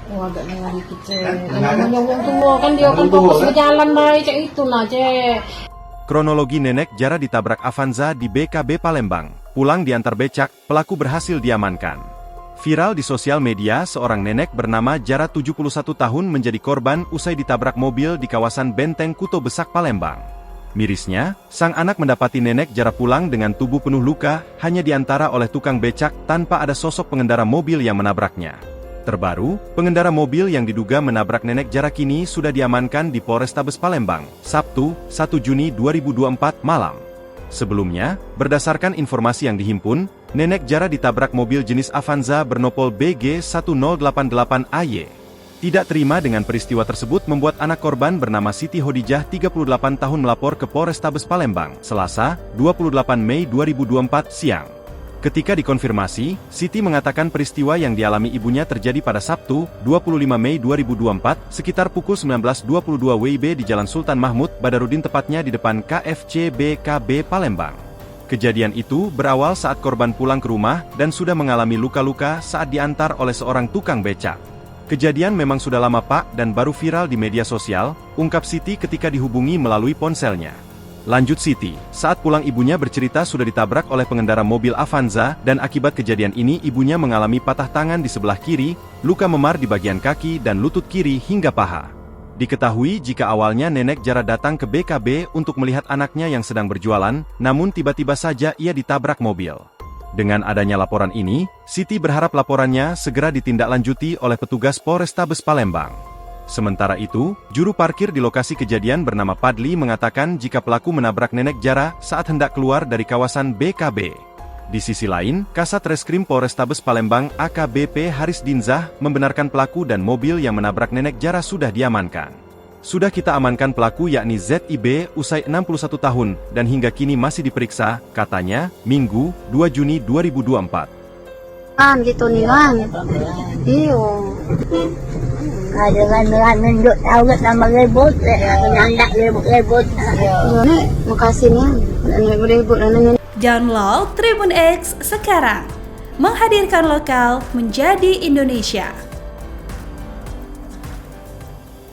Oh, agak ngeri kecil. Namanya wong tua kan dia kan fokus berjalan baik cek itu nah cek. Kronologi nenek Jara ditabrak Avanza di BKB Palembang. Pulang diantar becak, pelaku berhasil diamankan. Viral di sosial media, seorang nenek bernama Jara 71 tahun menjadi korban usai ditabrak mobil di kawasan Benteng Kuto Besak, Palembang. Mirisnya, sang anak mendapati nenek Jara pulang dengan tubuh penuh luka, hanya diantara oleh tukang becak tanpa ada sosok pengendara mobil yang menabraknya. Terbaru, pengendara mobil yang diduga menabrak nenek Jara kini sudah diamankan di Polrestabes Palembang, Sabtu, 1 Juni 2024 malam. Sebelumnya, berdasarkan informasi yang dihimpun, nenek Jara ditabrak mobil jenis Avanza bernopol BG 1088AY. Tidak terima dengan peristiwa tersebut membuat anak korban bernama Siti Hodijah 38 tahun melapor ke Polrestabes Palembang, Selasa, 28 Mei 2024 siang. Ketika dikonfirmasi, Siti mengatakan peristiwa yang dialami ibunya terjadi pada Sabtu, 25 Mei 2024, sekitar pukul 19.22 WIB di Jalan Sultan Mahmud, Badarudin tepatnya di depan KFC BKB Palembang. Kejadian itu berawal saat korban pulang ke rumah dan sudah mengalami luka-luka saat diantar oleh seorang tukang becak. Kejadian memang sudah lama Pak dan baru viral di media sosial, ungkap Siti ketika dihubungi melalui ponselnya. Lanjut Siti, saat pulang ibunya bercerita sudah ditabrak oleh pengendara mobil Avanza dan akibat kejadian ini ibunya mengalami patah tangan di sebelah kiri, luka memar di bagian kaki dan lutut kiri hingga paha. Diketahui jika awalnya nenek Jara datang ke BKB untuk melihat anaknya yang sedang berjualan, namun tiba-tiba saja ia ditabrak mobil. Dengan adanya laporan ini, Siti berharap laporannya segera ditindaklanjuti oleh petugas Polrestabes Palembang. Sementara itu, juru parkir di lokasi kejadian bernama Padli mengatakan jika pelaku menabrak nenek Jara saat hendak keluar dari kawasan BKB. Di sisi lain, Kasat Reskrim Polrestabes Palembang AKBP Haris Dinzah membenarkan pelaku dan mobil yang menabrak nenek Jara sudah diamankan. Sudah kita amankan pelaku yakni ZIB usai 61 tahun dan hingga kini masih diperiksa, katanya, Minggu, 2 Juni 2024. Kan gitu nih kan. Iyo. Dengan nunjuk tahu nama ribut, menyandak ribut. Nih, makasih nih. Ribut Download Tribun X sekarang. Menghadirkan lokal menjadi Indonesia.